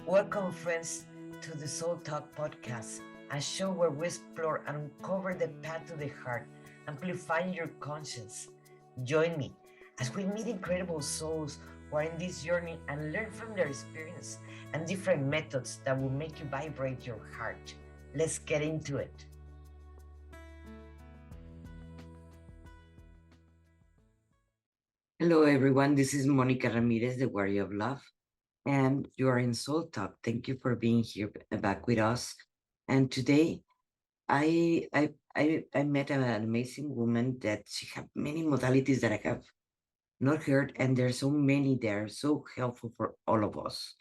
Welcome, friends, to the Soul Talk podcast, a show where we explore and uncover the path to the heart, amplifying your conscience. Join me as we meet incredible souls who are in this journey and learn from their experience and different methods that will make you vibrate your heart. Let's get into it. Hello, everyone. This is Monica Ramirez, the Warrior of Love, and you are in Soul Talk. Thank you for being here back with us. And today, I met an amazing woman that she have many modalities that I have not heard, and there's so many there, so helpful for all of us.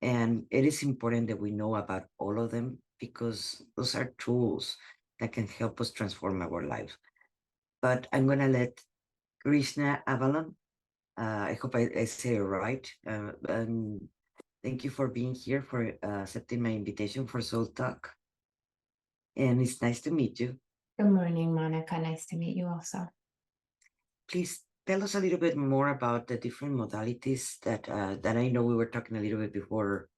And it is important that we know about all of them because those are tools that can help us transform our life. But I'm gonna let Krishna Avalon. I hope I say it right. Thank you for being here, for accepting my invitation for Soul Talk. And it's nice to meet you. Good morning, Monica. Nice to meet you also. Please tell us a little bit more about the different modalities that I know we were talking a little bit before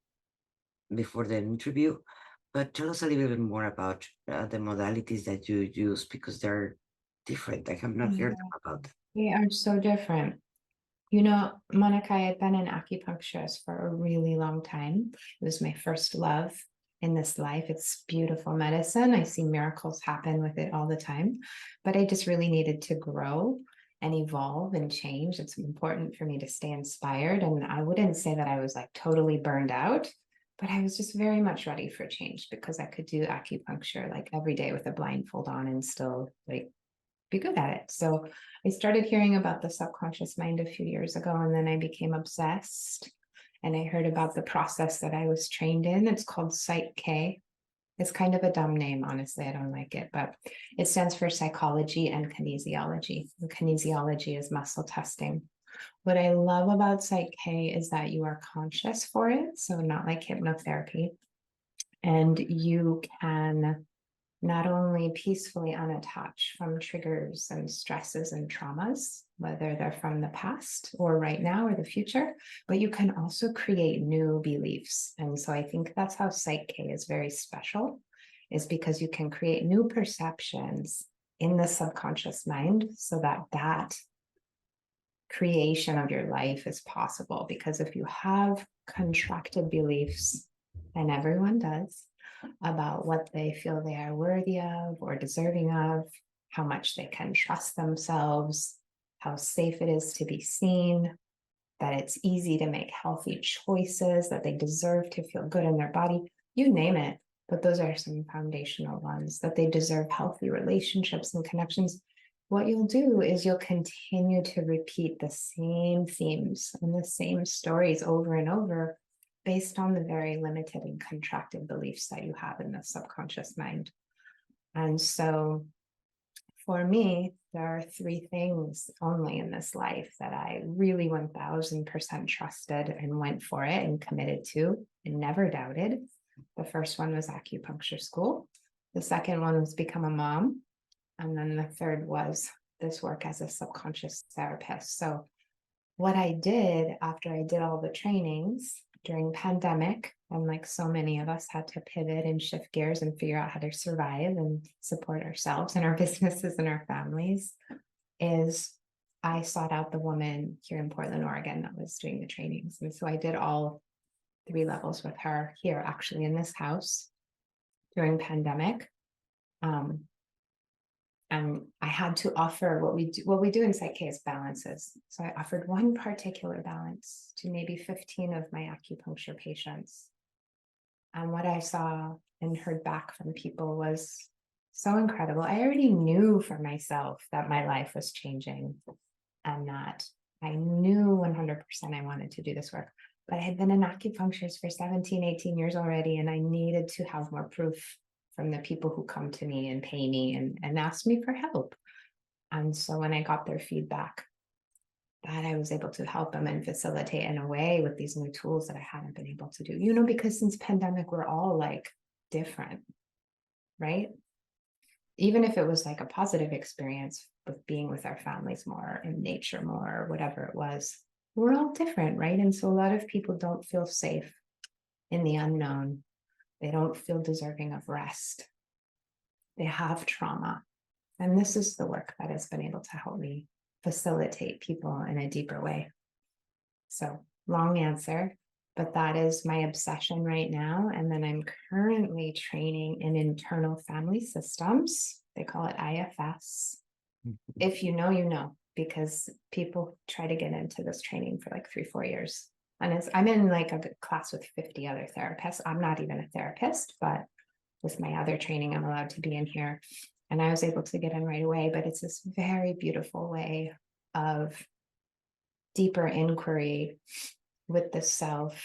the interview, but tell us a little bit more about the modalities that you use because they're different. I have not heard about them. They are so different. You know, Monica, I had been an acupuncturist for a really long time. It was my first love in this life. It's beautiful medicine. I see miracles happen with it all the time, but I just really needed to grow and evolve and change. It's important for me to stay inspired. And I wouldn't say that I was like totally burned out, but I was just very much ready for change because I could do acupuncture like every day with a blindfold on and still like be good at it. So I started hearing about the subconscious mind a few years ago, and then I became obsessed. And I heard about the process that I was trained in. It's called PSYCH-K. It's kind of a dumb name, honestly. I don't like it, but it stands for psychology and kinesiology. The kinesiology is muscle testing. What I love about PSYCH-K is that you are conscious for it, so not like hypnotherapy. And you can not only peacefully unattach from triggers and stresses and traumas, whether they're from the past or right now or the future, but you can also create new beliefs. And so I think that's how PSYCH-K is very special, is because you can create new perceptions in the subconscious mind so that that creation of your life is possible. Because if you have contracted beliefs, and everyone does, about what they feel they are worthy of or deserving of, how much they can trust themselves, how safe it is to be seen, that it's easy to make healthy choices, that they deserve to feel good in their body, you name it. But those are some foundational ones, that they deserve healthy relationships and connections. What you'll do is you'll continue to repeat the same themes and the same stories over and over based on the very limited and contracted beliefs that you have in the subconscious mind. And so for me, there are three things only in this life that I really 1000% trusted and went for it and committed to and never doubted. The first one was acupuncture school. The second one was become a mom. And then the third was this work as a subconscious therapist. So what I did after I did all the trainings during pandemic, and like so many of us had to pivot and shift gears and figure out how to survive and support ourselves and our businesses and our families, is I sought out the woman here in Portland, Oregon that was doing the trainings. And so I did all 3 levels with her here, actually in this house during pandemic. And I had to offer what we do in PSYCH-K is balances. So I offered one particular balance to maybe 15 of my acupuncture patients. And what I saw and heard back from people was so incredible. I already knew for myself that my life was changing and that I knew 100% I wanted to do this work. But I had been an acupuncturist for 17, 18 years already, and I needed to have more proof from the people who come to me and pay me and ask me for help. And so when I got their feedback, that I was able to help them and facilitate in a way with these new tools that I hadn't been able to do, because since pandemic, we're all like different, right? Even if it was like a positive experience with being with our families more, in nature more, or whatever it was, we're all different, right? And so a lot of people don't feel safe in the unknown. They don't feel deserving of rest. They have trauma. And this is the work that has been able to help me facilitate people in a deeper way. So, long answer, but that is my obsession right now. And then I'm currently training in internal family systems. They call it IFS. If you know, you know, because people try to get into this training for like 3-4 years. And I'm in like a class with 50 other therapists. I'm not even a therapist, but with my other training, I'm allowed to be in here. And I was able to get in right away, but it's this very beautiful way of deeper inquiry with the self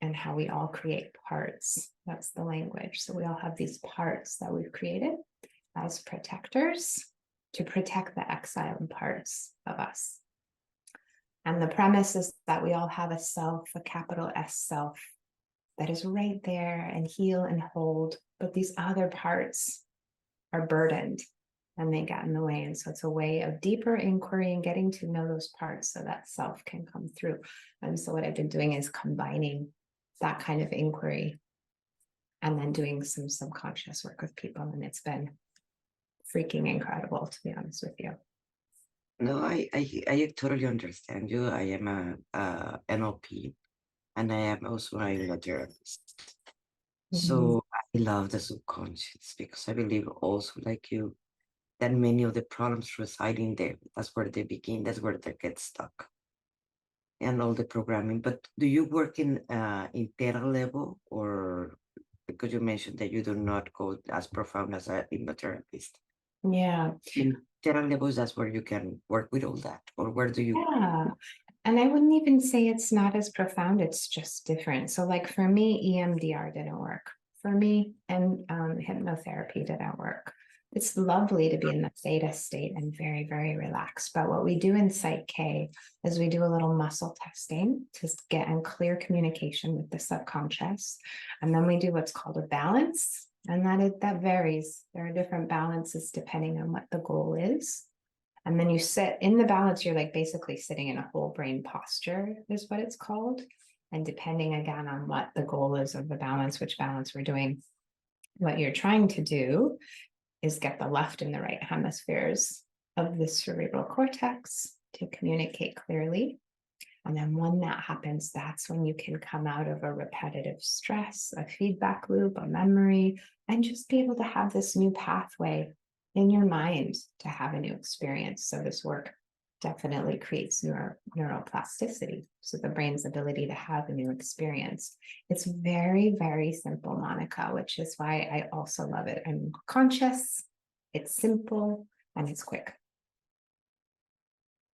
and how we all create parts. That's the language. So we all have these parts that we've created as protectors to protect the exiled parts of us. And the premise is that we all have a self, a capital S self, that is right there and heal and hold, but these other parts are burdened and they get in the way. And so it's a way of deeper inquiry and getting to know those parts so that self can come through. And so what I've been doing is combining that kind of inquiry and then doing some subconscious work with people. And it's been freaking incredible, to be honest with you. No, I totally understand you. I am a NLP, and I am also a hypnotherapist. So I love the subconscious because I believe also like you that many of the problems reside in there. That's where they begin. That's where they get stuck, and all the programming. But do you work in theta level, or because you mentioned that you do not go as profound as a hypnotherapist? Yeah. In theta levels, that's where you can work with all that, or where do you? Yeah. And I wouldn't even say it's not as profound, it's just different. So, like for me, EMDR didn't work for me, and hypnotherapy didn't work. It's lovely to be in the theta state and very, very relaxed. But what we do in PSYCH-K is we do a little muscle testing to get in clear communication with the subconscious. And then we do what's called a balance. And that varies. There are different balances depending on what the goal is. And then you sit in the balance, you're like basically sitting in a whole brain posture, is what it's called. And depending again on what the goal is of the balance, which balance we're doing, what you're trying to do is get the left and the right hemispheres of the cerebral cortex to communicate clearly. And then when that happens, that's when you can come out of a repetitive stress, a feedback loop, a memory, and just be able to have this new pathway in your mind to have a new experience. So this work definitely creates neuroplasticity. So the brain's ability to have a new experience. It's very, very simple, Monica, which is why I also love it. I'm conscious, it's simple, and it's quick.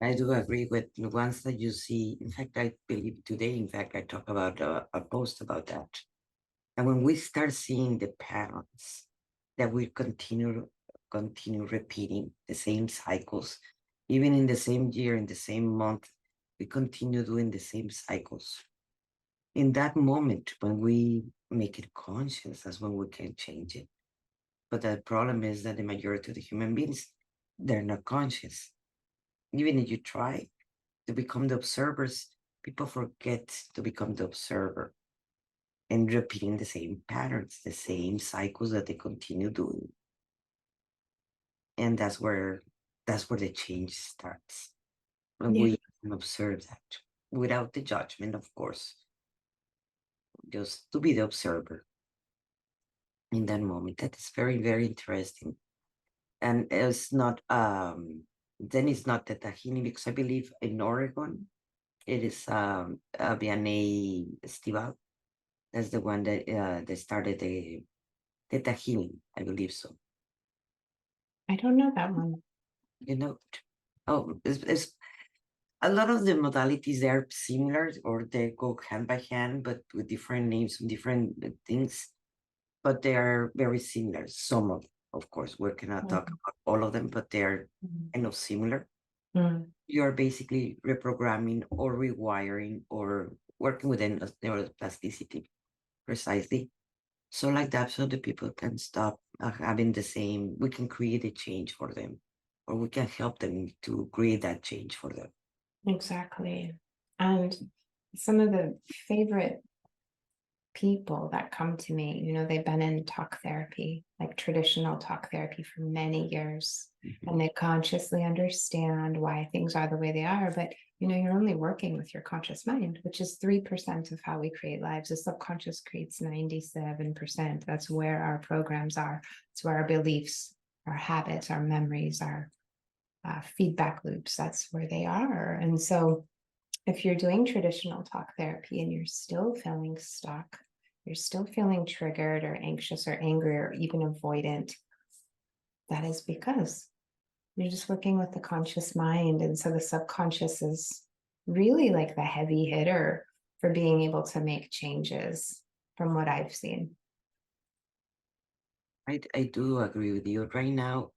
I do agree with the ones that you see. In fact, I believe today, in fact, I talk about a post about that. And when we start seeing the patterns that we continue repeating the same cycles, even in the same year, in the same month, we continue doing the same cycles. In that moment, when we make it conscious, that's when we can change it. But the problem is that the majority of the human beings, they're not conscious. Even if you try to become the observers, people forget to become the observer and repeating the same patterns, the same cycles that they continue doing. And that's where the change starts. When we can observe that without the judgment, of course, just to be the observer in that moment. That is very, very interesting. And it's not then it's not the tahini, because I believe in Oregon it is Vianney Estival. That's the one that they started the tahini, I believe so. I don't know that one. You know, oh, it's a lot of the modalities, they are similar or they go hand by hand, but with different names and different things. But they are very similar. Some of course, we cannot talk about all of them, but they are kind of similar. You are basically reprogramming or rewiring or working within neuroplasticity precisely. So like that, so the people can stop having the same, we can create a change for them, or we can help them to create that change for them. Exactly. And some of the favorite people that come to me, they've been in talk therapy, like traditional talk therapy for many years, and they consciously understand why things are the way they are. But, you're only working with your conscious mind, which is 3% of how we create lives. The subconscious creates 97%. That's where our programs are. It's where our beliefs, our habits, our memories, our feedback loops, that's where they are. And so if you're doing traditional talk therapy and you're still feeling stuck, you're still feeling triggered or anxious or angry or even avoidant, that is because you're just working with the conscious mind. And so the subconscious is really like the heavy hitter for being able to make changes from what I've seen. I do agree with you. Right now,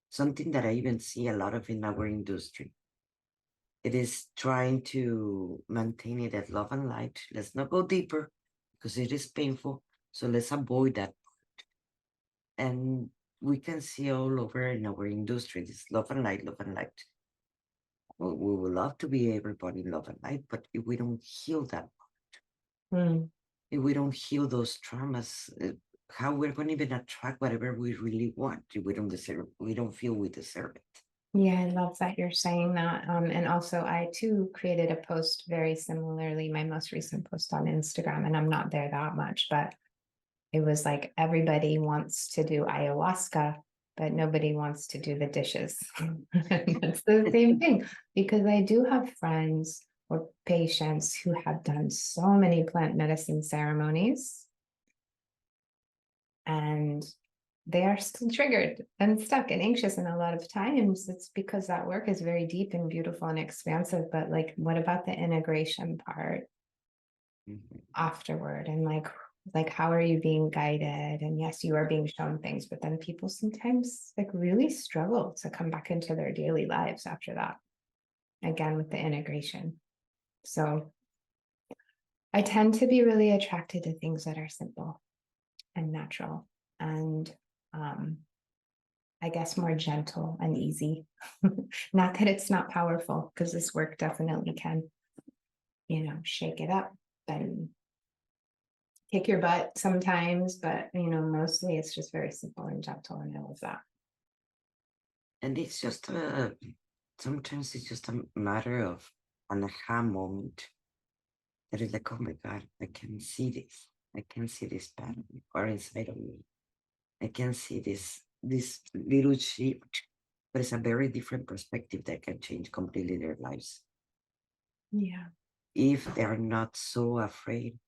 something that I even see a lot of in our industry, it is trying to maintain it at love and light. Let's not go deeper because it is painful. So let's avoid that. And we can see all over in our industry this love and light, love and light. We would love to be everybody in love and light, but if we don't heal that, if we don't heal those traumas, how we're going to even attract whatever we really want if we don't deserve, we don't feel we deserve it. Yeah, I love that you're saying that. And also, I too created a post very similarly, my most recent post on Instagram, and I'm not there that much, but it was like everybody wants to do ayahuasca, but nobody wants to do the dishes. That's the same thing, because I do have friends or patients who have done so many plant medicine ceremonies, and they are still triggered and stuck and anxious. And a lot of times it's because that work is very deep and beautiful and expansive. But like, what about the integration part afterward? And like, how are you being guided? And yes, you are being shown things, but then people sometimes like really struggle to come back into their daily lives after that, again, with the integration. So I tend to be really attracted to things that are simple and natural and I guess more gentle and easy. Not that it's not powerful, because this work definitely can, shake it up and kick your butt sometimes, but mostly it's just very simple and gentle, and I love that. And it's just sometimes it's just a matter of an aha moment that is like, oh my God, I can see this. I can see this pattern or inside of me. I can see this little shift, but it's a very different perspective that can change completely their lives. Yeah. If they're not so afraid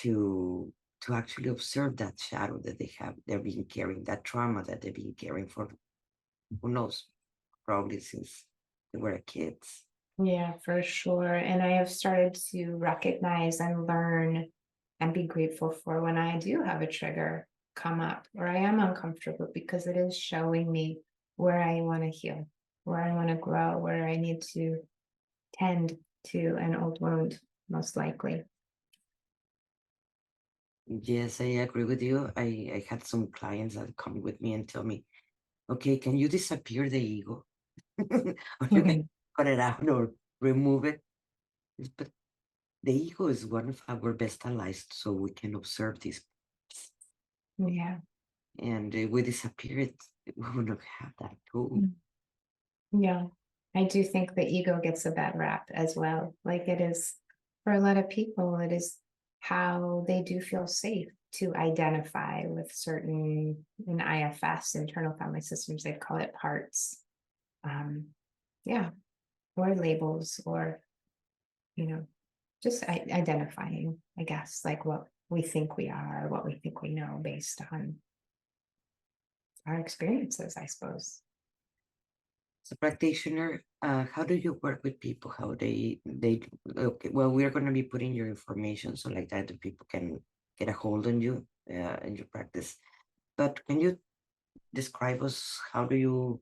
to actually observe that shadow that they've been carrying, that trauma that they've been carrying for who knows, probably since they were kids. Yeah, for sure. And I have started to recognize and learn and be grateful for when I do have a trigger come up or I am uncomfortable, because it is showing me where I want to heal, where I want to grow, where I need to tend to an old wound, most likely. Yes, I agree with you. I had some clients that come with me and tell me, okay, can you disappear the ego? Or you can cut it out or remove it. But the ego is one of our best allies, so we can observe this. Yeah. And we disappear it, we will not have that tool. Yeah. I do think the ego gets a bad rap as well. Like it is for a lot of people, it is how they do feel safe to identify with certain in IFS, internal family systems, they call it parts. Yeah, or labels, or just identifying, I guess, like what we think we are, what we think we know based on our experiences, I suppose. As a practitioner, how do you work with people? How they okay? Well, we're going to be putting your information so like that the people can get a hold on you in your practice. But can you describe us how do you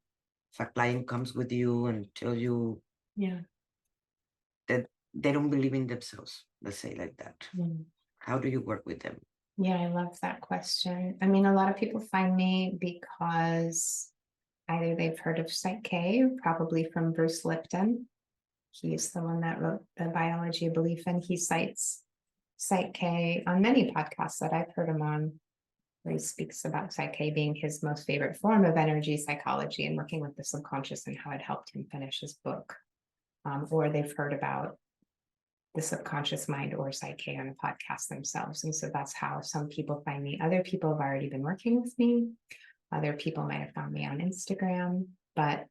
if a client comes with you and tell you Yeah. that they don't believe in themselves, let's say like that. Mm. How do you work with them? Yeah, I love that question. I mean, a lot of people find me because either they've heard of PSYCH-K, probably from Bruce Lipton. He's the one that wrote The Biology of Belief, and he cites PSYCH-K on many podcasts that I've heard him on, where he speaks about PSYCH-K being his most favorite form of energy psychology and working with the subconscious and how it helped him finish his book. Or they've heard about the subconscious mind or PSYCH-K on a podcast themselves. And so that's how some people find me. Other people have already been working with me. Other people might have found me on Instagram, but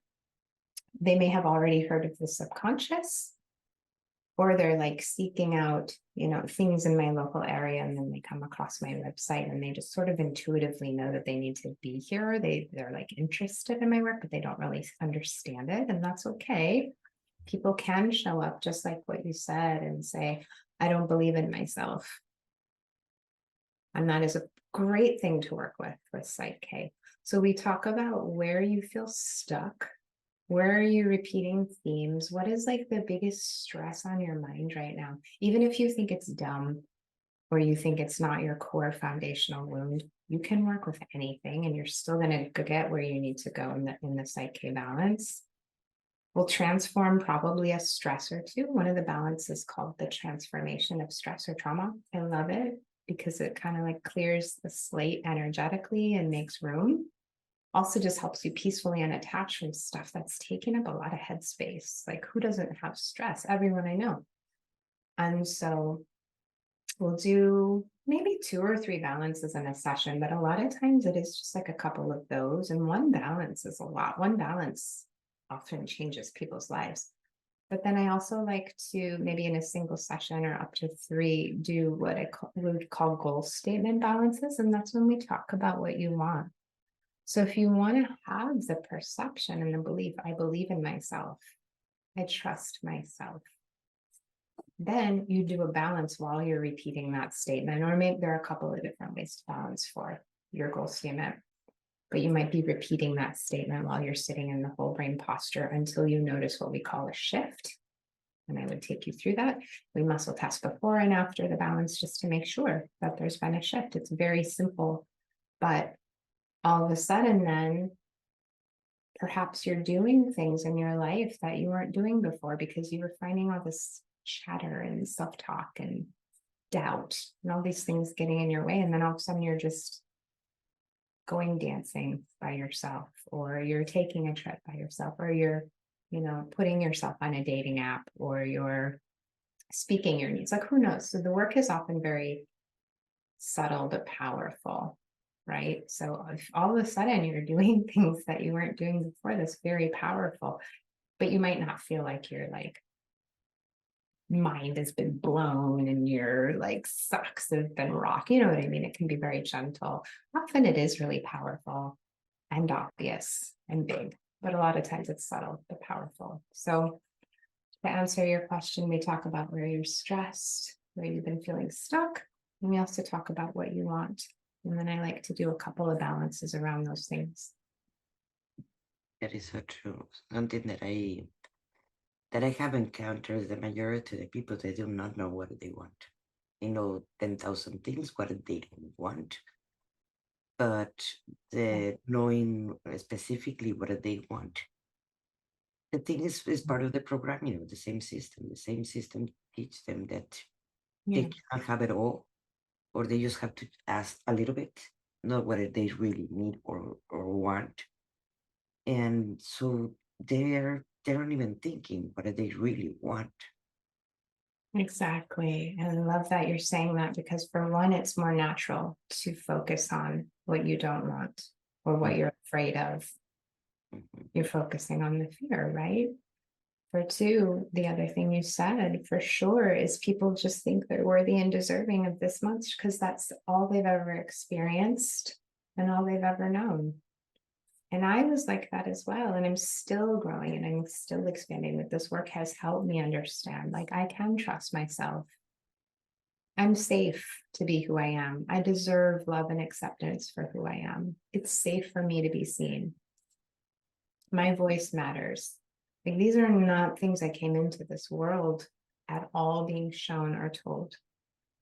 they may have already heard of the subconscious, or they're like seeking out, things in my local area, and then they come across my website and they just sort of intuitively know that they need to be here. They're like interested in my work, but they don't really understand it, and that's okay. People can show up just like what you said and say, I don't believe in myself. And that is a great thing to work with PSYCH-K. So we talk about where you feel stuck. Where are you repeating themes? What is like the biggest stress on your mind right now? Even if you think it's dumb or you think it's not your core foundational wound, you can work with anything and you're still going to get where you need to go in the PSYCH-K balance. We'll transform probably a stressor too. One of the balances called the transformation of stress or trauma. I love it because it kind of like clears the slate energetically and makes room. Also just helps you peacefully unattach from stuff that's taking up a lot of headspace. Like, who doesn't have stress? Everyone I know. And so we'll do maybe 2 or 3 balances in a session, but a lot of times it is just like a couple of those. And one balance is a lot. One balance often changes people's lives. But then I also like to, maybe in a single session or up to 3, do what would call goal statement balances. And that's when we talk about what you want. So if you want to have the perception and the belief, I believe in myself, I trust myself, then you do a balance while you're repeating that statement. Or maybe there are a couple of different ways to balance for your goal statement, but you might be repeating that statement while you're sitting in the whole brain posture until you notice what we call a shift. And I would take you through that. We muscle test before and after the balance just to make sure that there's been a shift. It's very simple, but all of a sudden then perhaps you're doing things in your life that you weren't doing before because you were finding all this chatter and self-talk and doubt and all these things getting in your way. And then all of a sudden you're just going dancing by yourself, or you're taking a trip by yourself, or you're, putting yourself on a dating app, or you're speaking your needs. Like, who knows? So the work is often very subtle but powerful. Right. So if all of a sudden you're doing things that you weren't doing before, that's very powerful, but you might not feel like your mind has been blown and your socks have been rocked. You know what I mean? It can be very gentle. Often it is really powerful and obvious and big, but a lot of times it's subtle but powerful. So to answer your question, we talk about where you're stressed, where you've been feeling stuck, and we also talk about what you want. And then I like to do a couple of balances around those things. That is so true. Something that I have encountered, the majority of the people, they do not know what they want. They know 10,000 things what they don't want, but the knowing specifically what they want. The thing is part of the program, the same system. The same system teach them that Yeah, they cannot have it all, or they just have to ask a little bit, not what they really need or want. And so they aren't even thinking what they really want. exactly. And I love that you're saying that, because for one, it's more natural to focus on what you don't want or what you're afraid of. Mhm. You're focusing on the fear, right? For two, the other thing you said for sure is people just think they're worthy and deserving of this much because that's all they've ever experienced and all they've ever known. And I was like that as well. And I'm still growing and I'm still expanding. But this work has helped me understand, I can trust myself. I'm safe to be who I am. I deserve love and acceptance for who I am. It's safe for me to be seen. My voice matters. These are not things I came into this world at all being shown or told.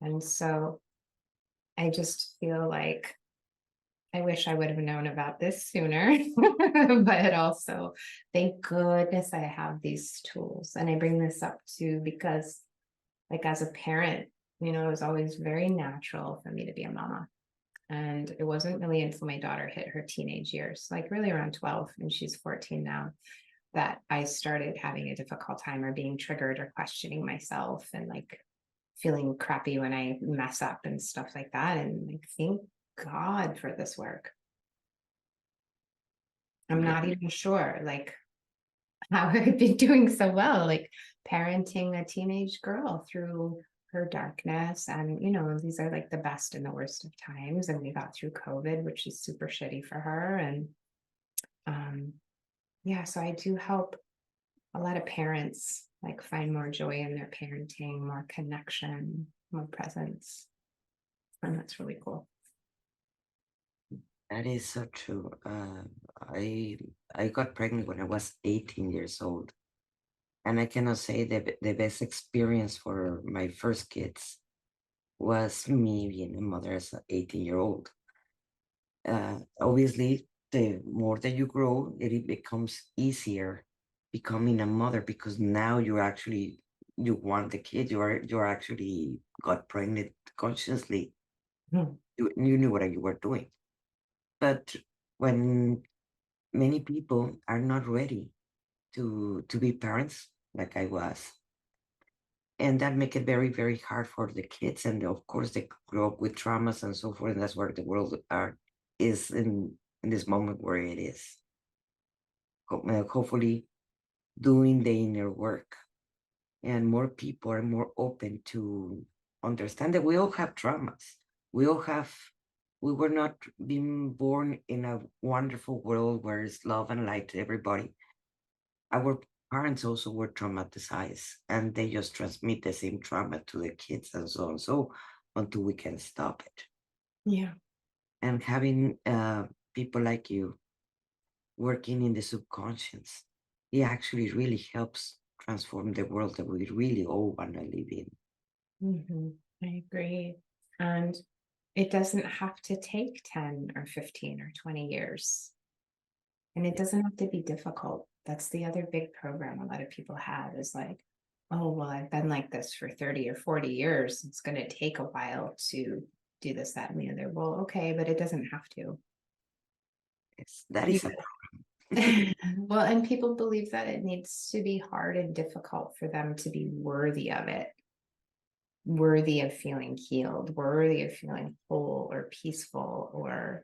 And so I just feel like I wish I would have known about this sooner, but also thank goodness I have these tools. And I bring this up too, because as a parent, It was always very natural for me to be a mama. And it wasn't really until my daughter hit her teenage years, like really around 12, and she's 14 now, that I started having a difficult time or being triggered or questioning myself and like feeling crappy when I mess up and stuff like that. And like, thank God for this work. I'm Yeah, not even sure like how I've been doing so well, like parenting a teenage girl through her darkness. And, these are like the best and the worst of times. And we got through COVID, which is super shitty for her. And um, yeah, so I do help a lot of parents like find more joy in their parenting, more connection, more presence. And that's really cool. that is so true. I I got pregnant when I was 18 years old, and I cannot say the best experience for my first kids was me being a mother as an 18-year-old. Obviously, the more that you grow, it becomes easier becoming a mother because now you want the kid. You're actually got pregnant consciously. Hmm. You knew what you were doing. But when many people are not ready to be parents, like I was, and that make it very very hard for the kids, and of course they grow up with traumas and so forth. And that's where the world are is in this moment where it is. Hopefully, doing the inner work, and more people are more open to understand that we all have traumas. We all have. We were not being born in a wonderful world where it's love and light to everybody. Our parents also were traumatized, and they just transmit the same trauma to the kids and so on. So until we can stop it, Yeah. and having people like you working in the subconscious, it actually really helps transform the world that we really all want to live in. I agree. And it doesn't have to take 10 or 15 or 20 years. And it doesn't have to be difficult. That's the other big program a lot of people have is like, oh, well, I've been like this for 30 or 40 years. It's going to take a while to do this, that, and the other. Well, okay, but it doesn't have to. Yes, that You is a well, and people believe that it needs to be hard and difficult for them to be worthy of it, worthy of feeling healed, worthy of feeling whole or peaceful or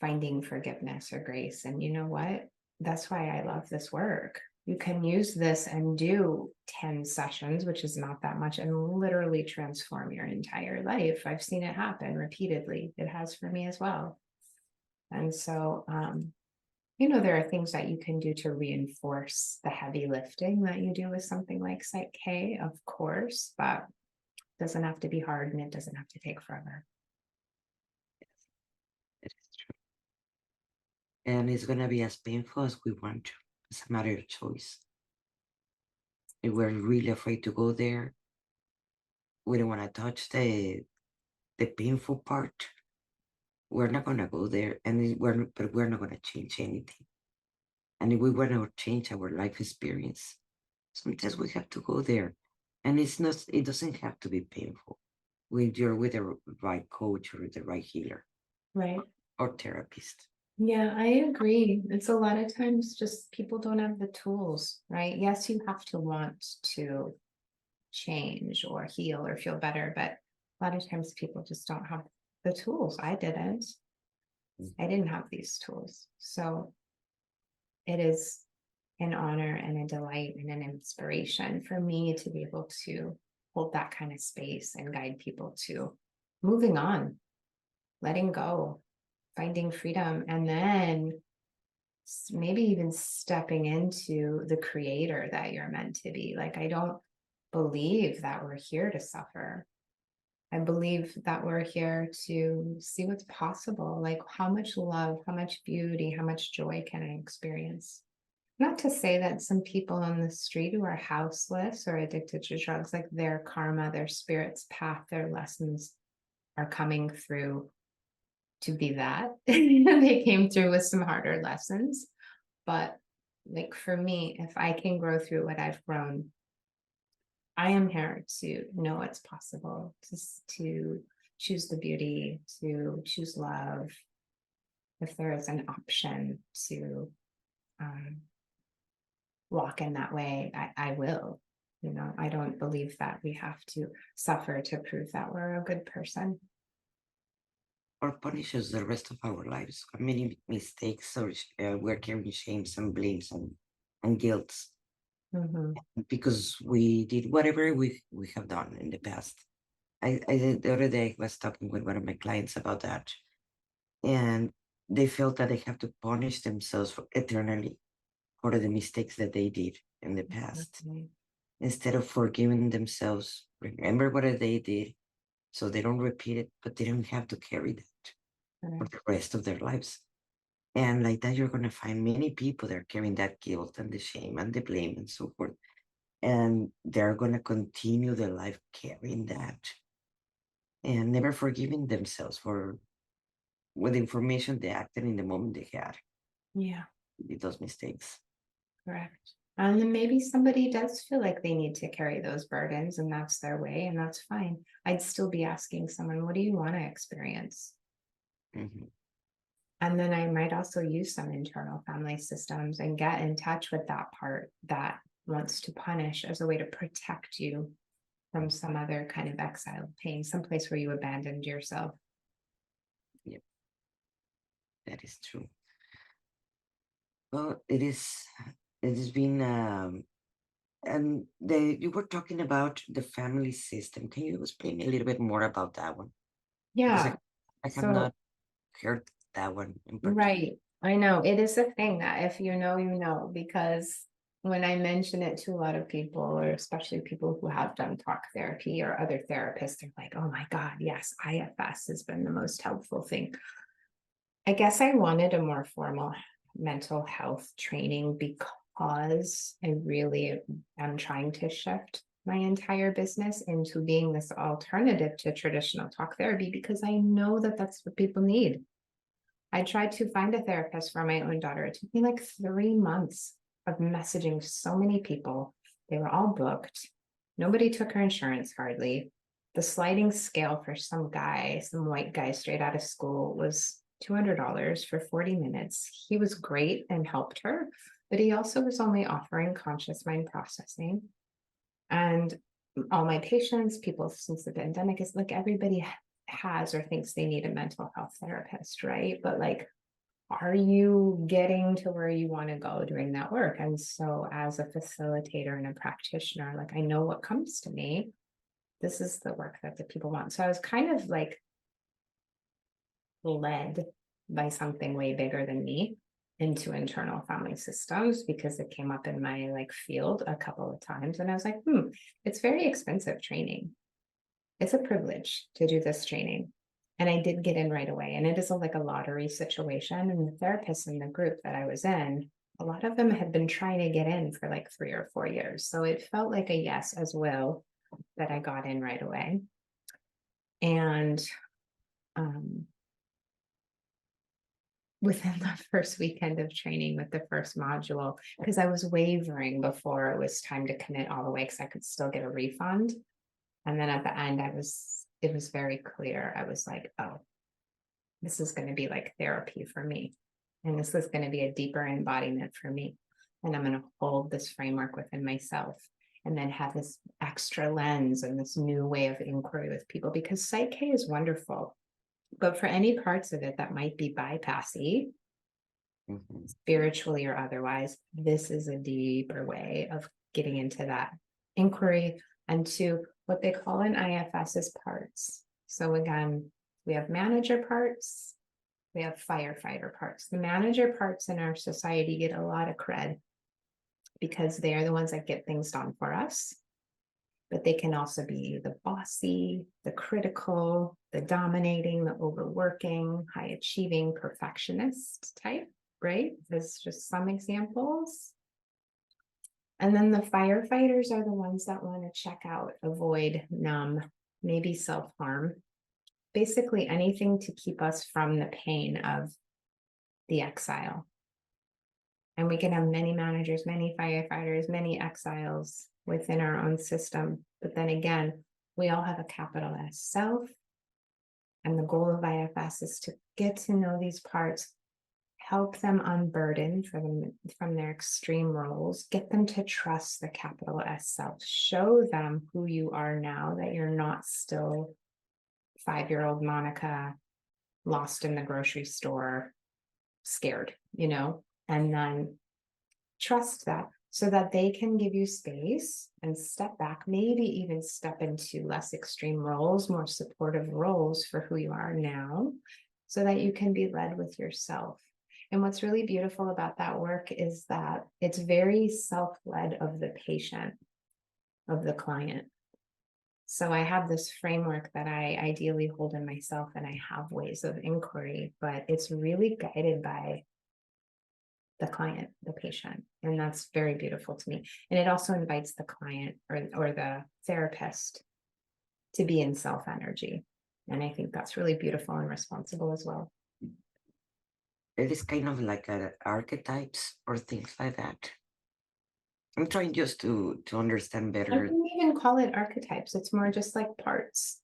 finding forgiveness or grace. And you know what? That's why I love this work. You can use this and do 10 sessions, which is not that much, and literally transform your entire life. I've seen it happen repeatedly. It has for me as well. And so, there are things that you can do to reinforce the heavy lifting that you do with something like PSYCH-K, of course, but it doesn't have to be hard and it doesn't have to take forever. it is true, and it's gonna be as painful as we want to. It's a matter of choice. If we're really afraid to go there, we don't want to touch the painful part. We're not gonna go there, and we're not gonna change anything. And if we want to change our life experience, sometimes we have to go there, and it doesn't have to be painful. When you're with the right coach or the right healer Right. or therapist. Yeah, I agree. It's a lot of times just people don't have the tools, right? Yes, you have to want to change or heal or feel better, but a lot of times people just don't have the tools. I didn't. Mm. I didn't have these tools. So it is an honor and a delight and an inspiration for me to be able to hold that kind of space and guide people to moving on, letting go, finding freedom, and then maybe even stepping into the creator that you're meant to be. Like, I don't believe that we're here to suffer. I believe that we're here to see what's possible. Like, how much love, how much beauty, how much joy can I experience? Not to say that some people on the street who are houseless or addicted to drugs, like their karma, their spirit's path, their lessons are coming through to be that. They came through with some harder lessons. But like for me, if I can grow through what I've grown, I am here to know what's possible, to choose the beauty, to choose love. If there is an option to um, walk in that way, I will. I don't believe that we have to suffer to prove that we're a good person. or punish us the rest of our lives. Many mistakes, or we're carrying shames and blames and guilts Mhm. because we did whatever we have done in the past. The other day I was talking with one of my clients about that, and they felt that they have to punish themselves eternally for the mistakes that they did in the past Exactly. instead of forgiving themselves. Remember what they did, so they don't repeat it, but they don't have to carry that for Correct. the rest of their lives. And like that, you're going to find many people that are carrying that guilt and the shame and the blame and so forth. And they're going to continue their life carrying that and never forgiving themselves for with the information they acted in the moment they had Yeah, with those mistakes. correct. And then maybe somebody does feel like they need to carry those burdens and that's their way, and that's fine. I'd still be asking someone, what do you want to experience? Hmm. And then I might also use some internal family systems and get in touch with that part that wants to punish as a way to protect you from some other kind of exile pain, someplace where you abandoned yourself. Yep, that is true. Well, it is. It has been. And you were talking about the family system. Can you explain a little bit more about that one? Because Yeah. I have So, not heard that one in particular. right. I know it is a thing that if you know, because when I mention it to a lot of people, or especially people who have done talk therapy or other therapists, they're like, oh my God, yes, IFS has been the most helpful thing. I guess I wanted a more formal mental health training because I really am trying to shift my entire business into being this alternative to traditional talk therapy because I know that that's what people need. I tried to find a therapist for my own daughter. It took me like 3 months of messaging so many people. They were all booked. Nobody took her insurance hardly. The sliding scale for some guy, some white guy straight out of school, was $200 for 40 minutes. He was great and helped her, but he also was only offering conscious mind processing. And all my patients, people since the pandemic, is like everybody has or thinks they need a mental health therapist, right? But like, are you getting to where you want to go doing that work? And so, as a facilitator and a practitioner, like, I know what comes to me. This is the work that the people want. So, I was kind of like led by something way bigger than me into internal family systems because it came up in my like field a couple of times. And I was like, it's very expensive training. It's a privilege to do this training. And I did get in right away. And it is like a lottery situation. And the therapists in the group that I was in, a lot of them had been trying to get in for like 3 or 4 years. So it felt like a yes as well that I got in right away. And um, within the first weekend of training with the first module, because I was wavering before it was time to commit all the way because I could still get a refund. And then at the end, it was very clear. I was like, oh, this is going to be like therapy for me. And this is going to be a deeper embodiment for me. And I'm going to hold this framework within myself and then have this extra lens and this new way of inquiry with people because PSYCH-K is wonderful. But for any parts of it that might be bypassy, Hmm. spiritually or otherwise, this is a deeper way of getting into that inquiry and to what they call in IFS is parts. So again, we have manager parts, we have firefighter parts. The manager parts in our society get a lot of cred because they are the ones that get things done for us. But they can also be the bossy, the critical, the dominating, the overworking, high achieving perfectionist type, right? There's just some examples. And then the firefighters are the ones that want to check out, avoid, numb, maybe self harm, basically anything to keep us from the pain of the exile. And we can have many managers, many firefighters, many exiles within our own system. But then again, we all have a capital S self. And the goal of IFS is to get to know these parts, help them unburden from their extreme roles, get them to trust the capital S self, show them who you are now, that you're not still 5-year-old Monica lost in the grocery store, scared, and then trust that so that they can give you space and step back, maybe even step into less extreme roles, more supportive roles for who you are now, so that you can be led with yourself. And what's really beautiful about that work is that it's very self-led of the patient, of the client. So I have this framework that I ideally hold in myself, and I have ways of inquiry, but it's really guided by the client, the patient. And that's very beautiful to me. And it also invites the client or the therapist to be in self energy. And I think that's really beautiful and responsible as well. It is kind of like archetypes or things like that. I'm trying just to understand I better. wouldn't even call it archetypes. It's more just like parts.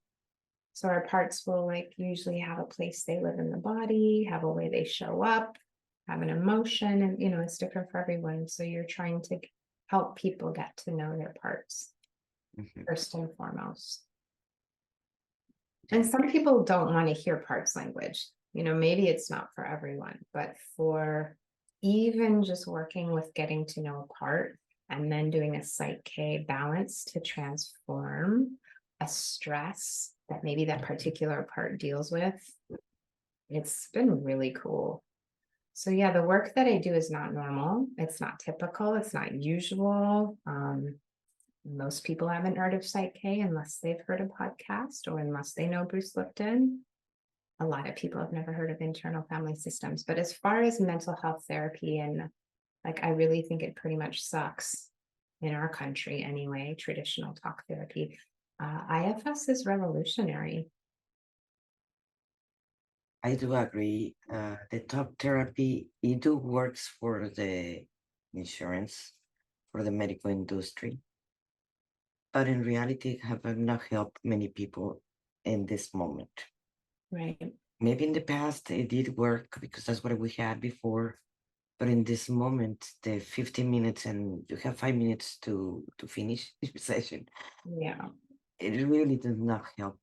So our parts will like usually have a place they live in the body, have a way they show up, have an emotion, and it's different for everyone. So you're trying to help people get to know their parts first and foremost. And some people don't want to hear parts language. Maybe it's not for everyone, but for even just working with getting to know a part and then doing a PSYCH-K balance to transform a stress that maybe that particular part deals with, it's been really cool. So yeah, the work that I do is not normal. It's not typical. It's not usual. Most people haven't heard of PSYCH-K unless they've heard a podcast or unless they know Bruce Lipton. A lot of people have never heard of internal family systems. But as far as mental health therapy, and I really think it pretty much sucks in our country anyway, traditional talk therapy. IFS is revolutionary. I do agree. The talk therapy, it do works for the insurance, for the medical industry, but in reality, have not helped many people in this moment. Right. Maybe in the past it did work because that's what we had before, but in this moment, the 15 minutes and you have 5 minutes to finish your session. Yeah. It really does not help.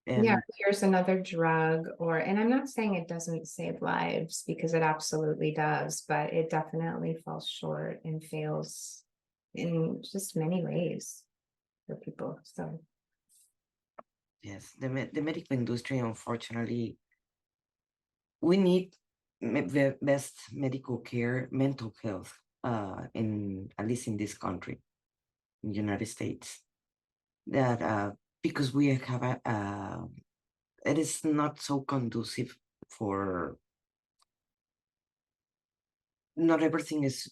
Yeah, And here's another drug, and I'm not saying it doesn't save lives because it absolutely does, but it definitely falls short and fails in just many ways for people. So yes, the medical industry, unfortunately, we need the best medical care, mental health, in at least in this country, in the United States. That because we have it is not so conducive for. Not everything is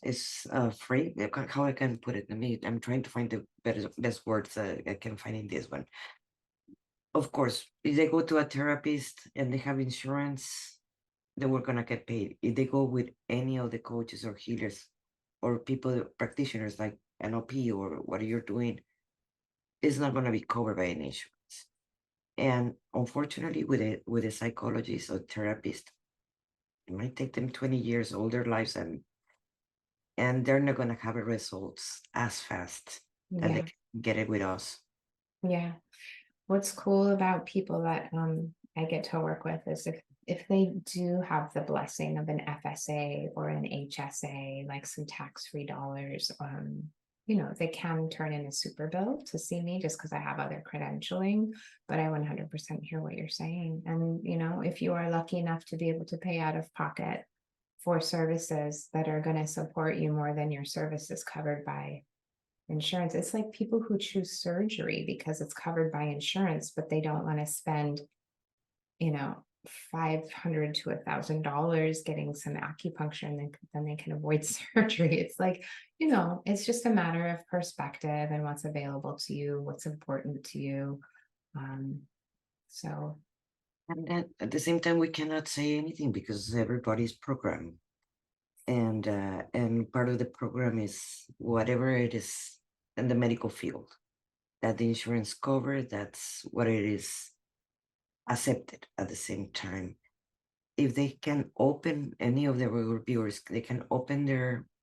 free. How I can put it? I'm trying to find the best words I can find in this one. Of course, if they go to a therapist and they have insurance, they were gonna get paid. If they go with any of the coaches or healers or people, practitioners like NLP or what you're doing, it's not gonna be covered by an insurance. And unfortunately, with a psychologist or therapist, it might take them 20 years, all their lives, and they're not gonna have results as fast that they yeah, can get it with us. yeah. What's cool about people that I get to work with is if they do have the blessing of an FSA or an HSA, like some tax-free dollars, they can turn in a super bill to see me just because I have other credentialing. But I 100% hear what you're saying. And if you are lucky enough to be able to pay out of pocket for services that are going to support you more than your services covered by insurance. It's like people who choose surgery because it's covered by insurance, but they don't want to spend, you know, $500 to $1,000 getting some acupuncture, and then they can avoid surgery. It's like, it's just a matter of perspective and what's available to you, what's important to you. So And then at the same time, we cannot say anything because everybody's programmed, and part of the program is whatever it is in the medical field. that the insurance covers, that's what it is accepted at the same time. If they can open any of the reviewers, they can open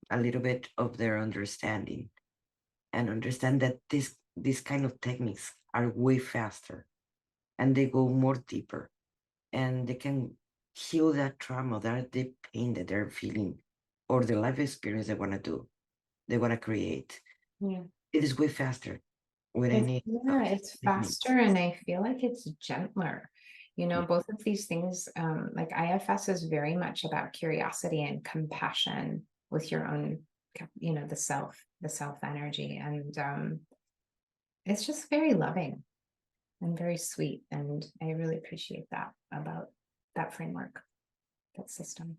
a little bit of their understanding and understand that these kind of techniques are way faster and they go more deeper and they can heal that trauma, that deep pain that they're feeling or the life experience they want to do, they want to create. Yeah. It is way faster with any It's techniques. faster and I feel like it's gentler. Both of these things, like IFS is very much about curiosity and compassion with your own, the self energy. And it's just very loving and very sweet. And I really appreciate that about that framework, that system.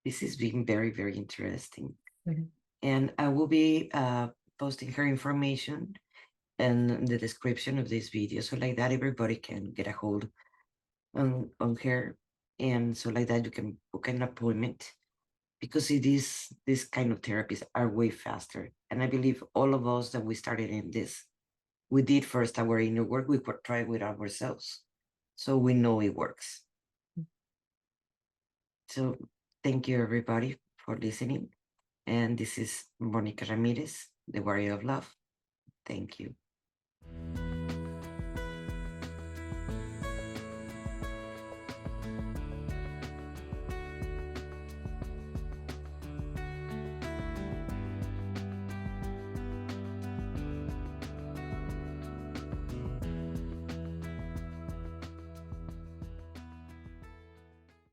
This is being very, very interesting. Mhm. And I will be posting her information and the description of this video. So like that, everybody can get a hold on her. And so like that, you can book an appointment because it is this kind of therapies are way faster. And I believe all of us that we started in this, we did first our inner work, we could try with ourselves. So we know it works. So thank you everybody for listening. And this is Monica Ramirez, the Warrior of Love. Thank you.